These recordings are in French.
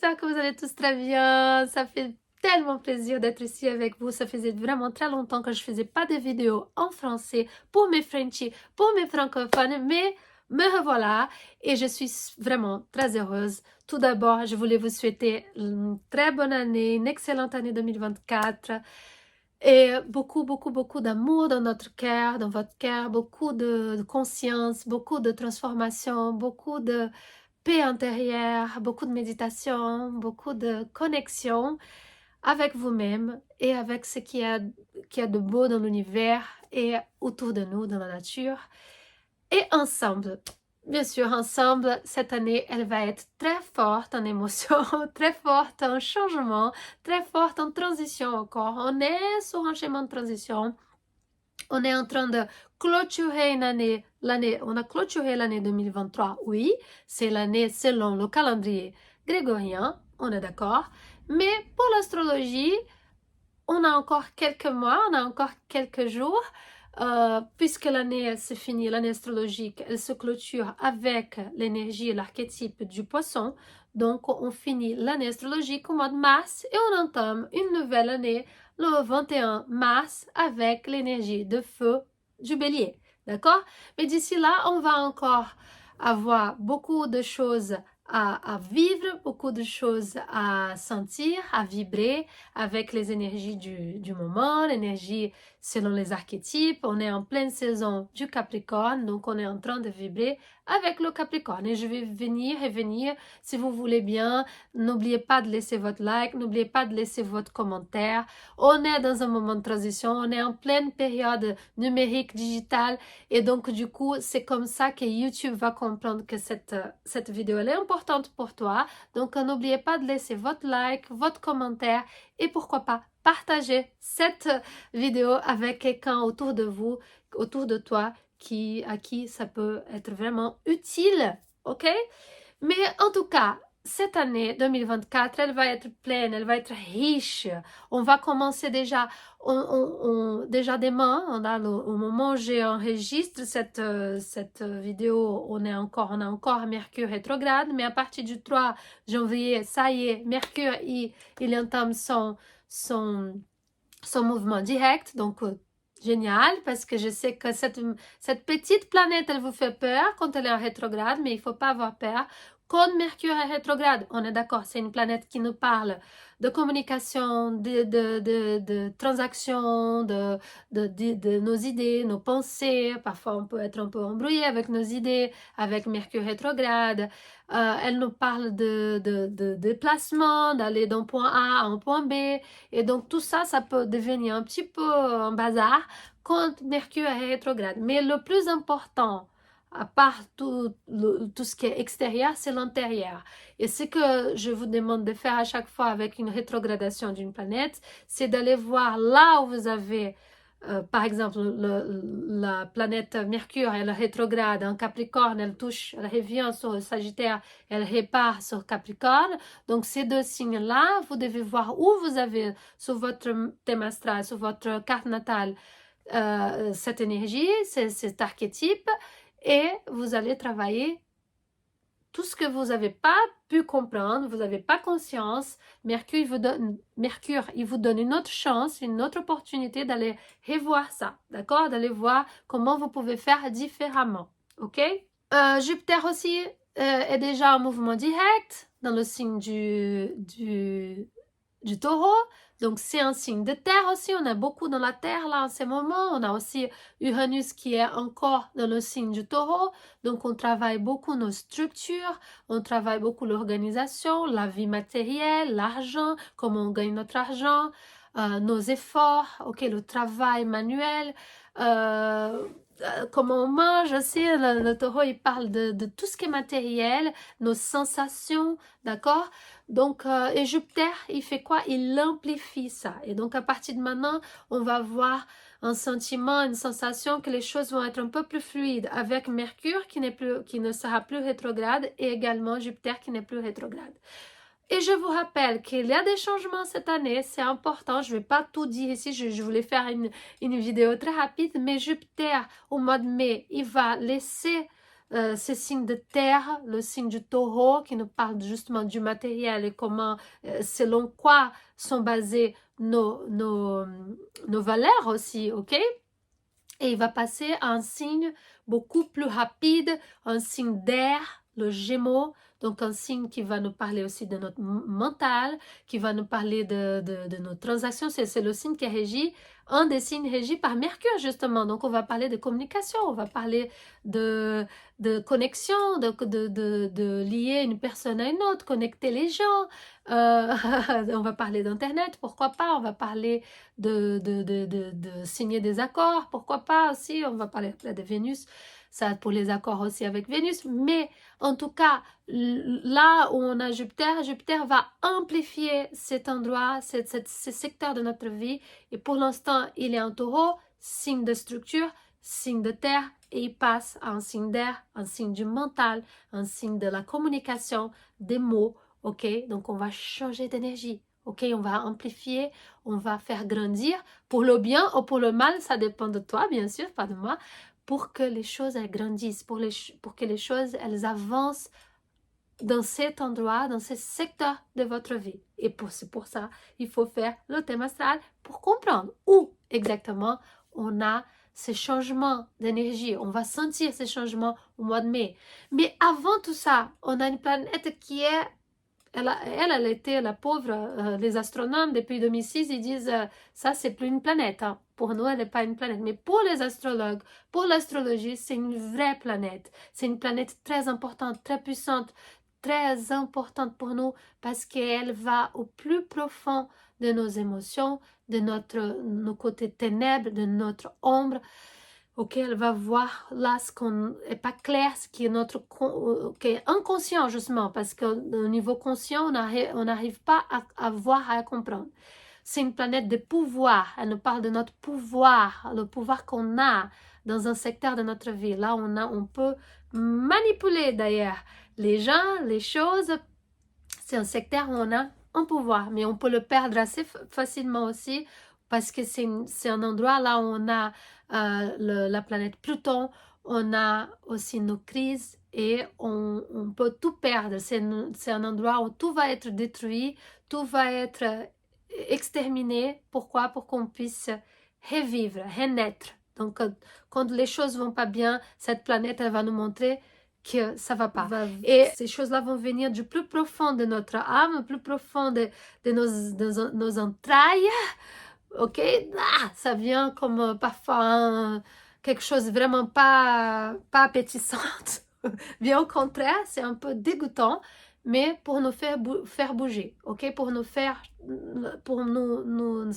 j'espère que vous allez tous très bien. Ça fait tellement plaisir d'être ici avec vous. Ça faisait vraiment très longtemps que je faisais pas de vidéos en français pour mes Frenchies, pour mes francophones, mais me revoilà et je suis vraiment très heureuse. Tout d'abord, je voulais vous souhaiter une très bonne année, une excellente année 2024 et beaucoup, beaucoup, beaucoup d'amour dans notre cœur, dans votre cœur, beaucoup de conscience, beaucoup de transformation, beaucoup de paix intérieure, beaucoup de méditation, beaucoup de connexion avec vous-même et avec ce qui a de beau dans l'univers et autour de nous, dans la nature. Et ensemble, bien sûr, ensemble, cette année, elle va être très forte en émotion, très forte en changement, très forte en transition encore. On est sur un chemin de transition. On est en train de clôturer une année, on a clôturé l'année 2023, oui, c'est l'année selon le calendrier grégorien, on est d'accord, mais pour l'astrologie, on a encore quelques mois, on a encore quelques jours, puisque l'année se finit, l'année astrologique, elle se clôture avec l'énergie et l'archétype du poisson. Donc, on finit l'année astrologique au mois de mars et on entame une nouvelle année le 21 mars avec l'énergie de feu du bélier. D'accord? Mais d'ici là, on va encore avoir beaucoup de choses à vivre, beaucoup de choses à sentir, à vibrer avec les énergies du moment, l'énergie selon les archétypes. On est en pleine saison du Capricorne, donc on est en train de vibrer avec le Capricorne. Et je vais venir et venir, si vous voulez bien. N'oubliez pas de laisser votre like, n'oubliez pas de laisser votre commentaire. On est dans un moment de transition, on est en pleine période numérique, digitale, et donc du coup, c'est comme ça que YouTube va comprendre que cette vidéo elle est importante pour toi. Donc n'oubliez pas de laisser votre like, votre commentaire et pourquoi pas partager cette vidéo avec quelqu'un autour de vous, autour de toi, à qui ça peut être vraiment utile, ok? Mais en tout cas, cette année 2024, elle va être pleine, elle va être riche. On va commencer déjà, déjà demain, au moment où j'enregistre cette vidéo, on a encore Mercure rétrograde, mais à partir du 3 janvier, ça y est, Mercure, il entame son mouvement direct, donc génial, parce que je sais que cette petite planète, elle vous fait peur quand elle est en rétrograde, mais il ne faut pas avoir peur. Quand Mercure est rétrograde, on est d'accord, c'est une planète qui nous parle de communication, de transactions, de nos idées, nos pensées. Parfois, on peut être un peu embrouillé avec nos idées, avec Mercure rétrograde. Elle nous parle de déplacement, d'aller d'un point A à un point B. Et donc, tout ça, ça peut devenir un petit peu un bazar quand Mercure est rétrograde. Mais le plus important, à part tout ce qui est extérieur, c'est l'intérieur. Et ce que je vous demande de faire à chaque fois avec une rétrogradation d'une planète, c'est d'aller voir là où vous avez, par exemple, la planète Mercure, elle rétrograde en Capricorne, elle touche, elle revient sur le Sagittaire, elle repart sur Capricorne. Donc, ces deux signes-là, vous devez voir où vous avez sur votre thème astral, sur votre carte natale, cette énergie, cet archétype, et vous allez travailler tout ce que vous n'avez pas pu comprendre, vous n'avez pas conscience. Mercure, il vous donne une autre chance, une autre opportunité d'aller revoir ça, d'accord? D'aller voir comment vous pouvez faire différemment, ok? Jupiter aussi est déjà en mouvement direct dans le signe du taureau. Donc, c'est un signe de terre aussi. On a beaucoup dans la terre là en ce moment. On a aussi Uranus qui est encore dans le signe du taureau. Donc, on travaille beaucoup nos structures. On travaille beaucoup l'organisation, la vie matérielle, l'argent, comment on gagne notre argent, nos efforts, ok, le travail manuel. Comment on mange aussi, le taureau il parle de tout ce qui est matériel, nos sensations, d'accord? Donc, et Jupiter, il fait quoi? Il amplifie ça. Et donc, à partir de maintenant, on va voir un sentiment, une sensation que les choses vont être un peu plus fluides avec Mercure qui ne sera plus rétrograde et également Jupiter qui n'est plus rétrograde. Et je vous rappelle qu'il y a des changements cette année, c'est important, je ne vais pas tout dire ici, je voulais faire une vidéo très rapide, mais Jupiter, au mois de mai, il va laisser ces signes de terre, le signe du taureau qui nous parle justement du matériel et comment, selon quoi sont basées nos valeurs aussi, ok? Et il va passer à un signe beaucoup plus rapide, un signe d'air, le Gémeaux, donc un signe qui va nous parler aussi de notre mental, qui va nous parler de nos transactions. C'est le signe qui est régi, un des signes régis par Mercure justement. Donc on va parler de communication, on va parler de connexion, de lier une personne à une autre, connecter les gens. On va parler d'Internet, pourquoi pas, on va parler de signer des accords, pourquoi pas aussi, on va parler de Vénus, ça pour les accords aussi avec Vénus, mais en tout cas, là où on a Jupiter, Jupiter va amplifier cet endroit, ce secteur de notre vie, et pour l'instant, il est en taureau, signe de structure, signe de terre, et il passe à un signe d'air, un signe du mental, un signe de la communication, des mots, ok? Donc on va changer d'énergie. Ok, on va amplifier, on va faire grandir pour le bien ou pour le mal, ça dépend de toi, bien sûr, pas de moi, pour que les choses elles grandissent, pour que les choses elles avancent dans cet endroit, dans ce secteur de votre vie. Et c'est pour ça, il faut faire le thème astral pour comprendre où exactement on a ces changements d'énergie. On va sentir ces changements au mois de mai. Mais avant tout ça, on a une planète qui est elle était la pauvre, les astronomes depuis 2006, ils disent ça c'est plus une planète, hein. Pour nous elle n'est pas une planète, mais pour les astrologues, pour l'astrologie c'est une vraie planète, c'est une planète très importante, très puissante, très importante pour nous parce qu'elle va au plus profond de nos émotions, de nos côtés ténèbres, de notre ombre. Ok, elle va voir là ce qu'on n'est pas clair, ce qui est qui est inconscient justement, parce qu'au niveau conscient, on n'arrive pas à voir, à comprendre. C'est une planète de pouvoir, elle nous parle de notre pouvoir, le pouvoir qu'on a dans un secteur de notre vie. Là, on peut manipuler d'ailleurs les gens, les choses. C'est un secteur où on a un pouvoir, mais on peut le perdre assez facilement aussi, parce que c'est un endroit là où on a la planète Pluton, on a aussi nos crises et on peut tout perdre. C'est un endroit où tout va être détruit, tout va être exterminé. Pourquoi? Pour qu'on puisse revivre, renaître. Donc, quand les choses vont pas bien, cette planète, elle va nous montrer que ça va pas. Et ces choses-là vont venir du plus profond de notre âme, plus profond de nos entrailles. Ok, ça vient comme parfois quelque chose vraiment pas appétissante. Bien au contraire, c'est un peu dégoûtant, mais pour nous faire bouger, ok, pour nous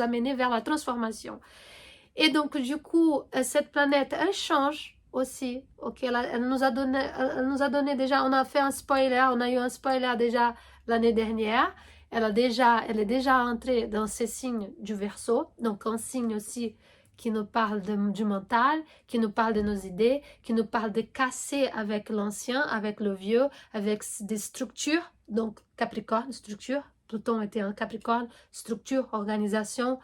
amener vers la transformation. Et donc du coup, cette planète, elle change aussi, ok, elle nous a donné déjà, on a fait un spoiler, on a eu un spoiler déjà l'année dernière. Elle est déjà entrée dans ces signes du Verseau, donc un signe aussi qui nous parle du mental, qui nous parle de nos idées, qui nous parle de casser avec l'ancien, avec le vieux, avec des structures, donc Capricorne, structure, Pluton était un Capricorne, structure, organisation,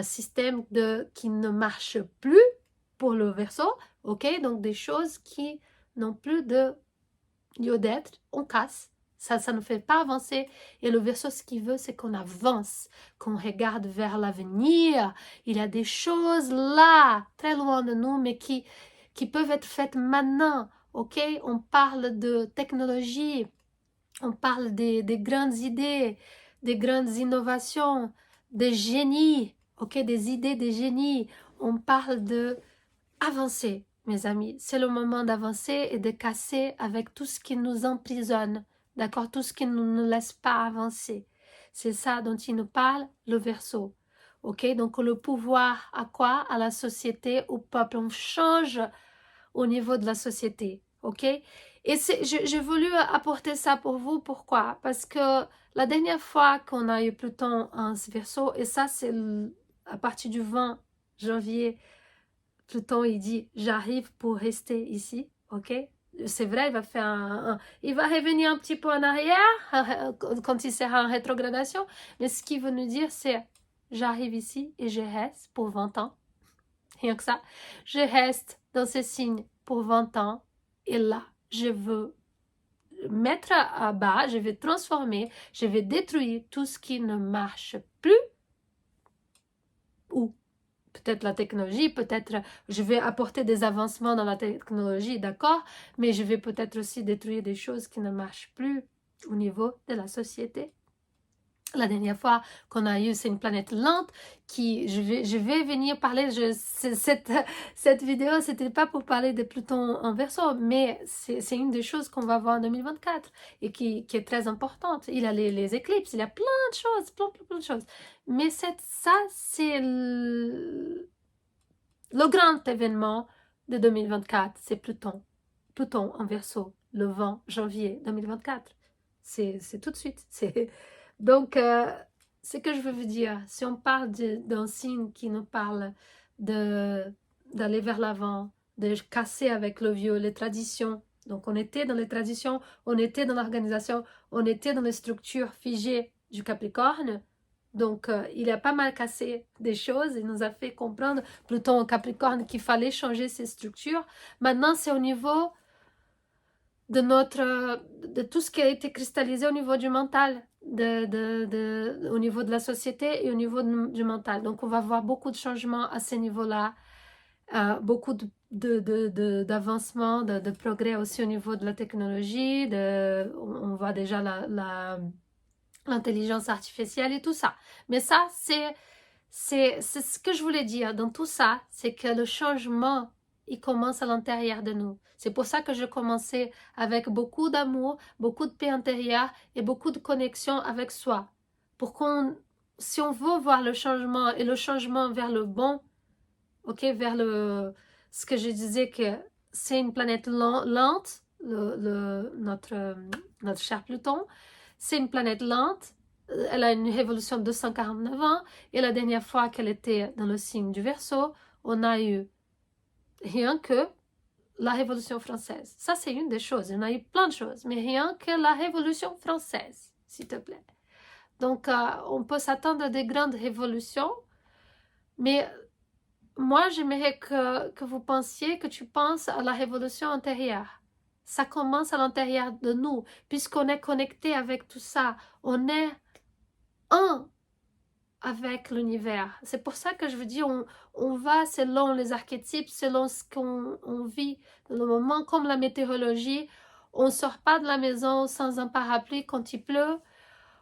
système qui ne marche plus pour le Verseau, ok, donc des choses qui n'ont plus de lieu d'être, on casse. Ça ne fait pas avancer. Et le Verseau, ce qu'il veut, c'est qu'on avance, qu'on regarde vers l'avenir. Il y a des choses là, très loin de nous, mais qui peuvent être faites maintenant. Ok, on parle de technologie, on parle des grandes idées, des grandes innovations, des génies, ok, des idées des génies. On parle de avancer, mes amis. C'est le moment d'avancer et de casser avec tout ce qui nous emprisonne, d'accord? Tout ce qui ne nous laisse pas avancer. C'est ça dont il nous parle, le Verseau. Ok, donc le pouvoir à quoi? À la société, au peuple. On change au niveau de la société. Ok? Et j'ai voulu apporter ça pour vous. Pourquoi? Parce que la dernière fois qu'on a eu Pluton en Verseau, et ça c'est à partir du 20 janvier, Pluton il dit j'arrive pour rester ici. Ok? C'est vrai, il va faire il va revenir un petit peu en arrière quand il sera en rétrogradation. Mais ce qu'il veut nous dire, c'est j'arrive ici et je reste pour 20 ans. Rien que ça. Je reste dans ces signes pour 20 ans Et là, je veux mettre à bas, je vais transformer, je vais détruire tout ce qui ne marche plus, ou peut-être la technologie, peut-être je vais apporter des avancements dans la technologie, d'accord, mais je vais peut-être aussi détruire des choses qui ne marchent plus au niveau de la société. La dernière fois qu'on a eu, c'est une planète lente qui, je vais venir parler, cette vidéo, c'était pas pour parler de Pluton en Verseau, mais c'est une des choses qu'on va voir en 2024 et qui est très importante. Il y a les éclipses, il y a plein de choses, plein de choses. Mais ça, c'est le grand événement de 2024, c'est Pluton. Pluton en Verseau, le 20 janvier 2024. C'est tout de suite. Donc, ce que je veux vous dire, si on parle d'un signe qui nous parle d'aller vers l'avant, de casser avec le vieux, les traditions. Donc, on était dans les traditions, on était dans l'organisation, on était dans les structures figées du Capricorne. Donc, il a pas mal cassé des choses. Il nous a fait comprendre, Pluton au Capricorne, qu'il fallait changer ces structures. Maintenant, c'est au niveau de tout ce qui a été cristallisé au niveau du mental, au niveau de la société et au niveau du mental. Donc, on va voir beaucoup de changements à ce niveau-là, beaucoup d'avancements, de progrès aussi au niveau de la technologie, on voit déjà l'intelligence artificielle et tout ça. Mais ça, c'est ce que je voulais dire dans tout ça, c'est que le changement, il commence à l'intérieur de nous. C'est pour ça que je commençais avec beaucoup d'amour, beaucoup de paix intérieure et beaucoup de connexion avec soi. Pour si on veut voir le changement et le changement vers le bon, ok, vers ce que je disais que c'est une planète lente, notre cher Pluton, c'est une planète lente. Elle a une révolution de 249 ans. Et la dernière fois qu'elle était dans le signe du Verseau, on a eu rien que la Révolution française. Ça, c'est une des choses. On a eu plein de choses, mais rien que la Révolution française, s'il te plaît. Donc, on peut s'attendre à des grandes révolutions, mais moi, j'aimerais que vous pensiez, que tu penses à la révolution intérieure. Ça commence à l'intérieur de nous, puisqu'on est connecté avec tout ça. On est un avec l'univers. C'est pour ça que je veux dire, on va selon les archétypes, selon ce qu'on vit dans le moment, comme la météorologie. On ne sort pas de la maison sans un parapluie quand il pleut.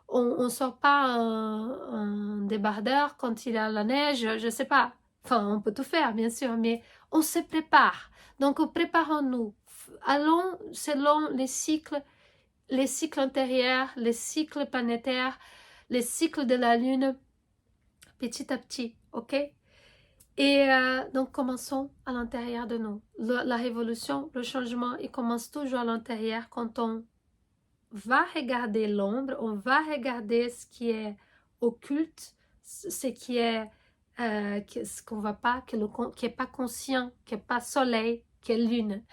On ne sort pas un débardeur quand il y a la neige, je ne sais pas. Enfin, on peut tout faire, bien sûr, mais on se prépare. Donc, préparons-nous. Allons selon les cycles intérieurs, les cycles planétaires, les cycles de la Lune, petit à petit, ok? Et donc, commençons à l'intérieur de nous. La révolution, le changement, il commence toujours à l'intérieur quand on va regarder l'ombre, on va regarder ce qui est occulte, ce qui est ce qu'on va pas, qui est pas conscient, qui est pas soleil, qui est lune.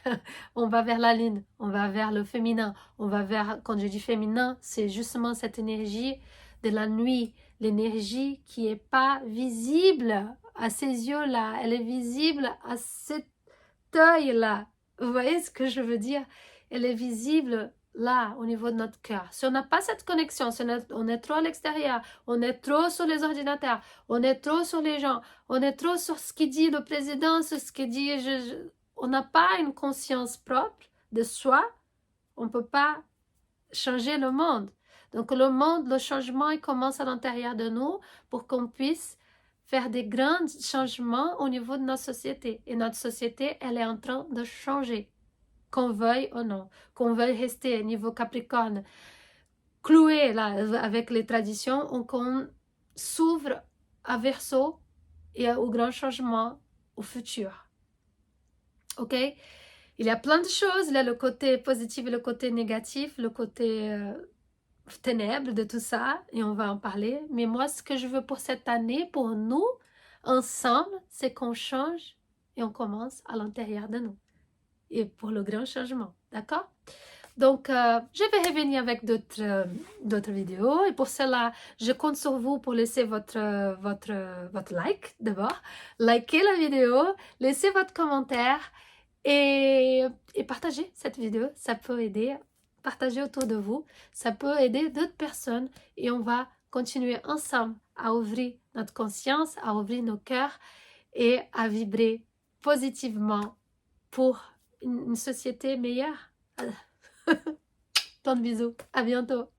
On va vers la lune, on va vers le féminin, on va vers, quand je dis féminin, c'est justement cette énergie de la nuit, l'énergie qui est pas visible à ces yeux-là, elle est visible à cet œil-là. Vous voyez ce que je veux dire? Elle est visible là, au niveau de notre cœur. Si on n'a pas cette connexion, si on est trop à l'extérieur, on est trop sur les ordinateurs, on est trop sur les gens, on est trop sur ce qui dit le président, sur ce qui dit... on n'a pas une conscience propre de soi, on ne peut pas changer le monde. Donc le monde, le changement, il commence à l'intérieur de nous pour qu'on puisse faire des grands changements au niveau de notre société. Et notre société, elle est en train de changer. Qu'on veuille ou non, qu'on veuille rester au niveau Capricorne, cloué là avec les traditions, ou qu'on s'ouvre à Verseau et au grand changement, au futur. Ok? Il y a plein de choses, il y a le côté positif et le côté négatif, le côté ténèbres de tout ça, et on va en parler. Mais moi, ce que je veux pour cette année, pour nous, ensemble, c'est qu'on change et on commence à l'intérieur de nous. Et pour le grand changement, d'accord? Donc, je vais revenir avec d'autres vidéos. Et pour cela, je compte sur vous pour laisser votre like d'abord. Likez la vidéo, laissez votre commentaire Et partagez cette vidéo, ça peut aider. Partagez autour de vous, ça peut aider d'autres personnes et on va continuer ensemble à ouvrir notre conscience, à ouvrir nos cœurs et à vibrer positivement pour une société meilleure. Plein de bisous, à bientôt.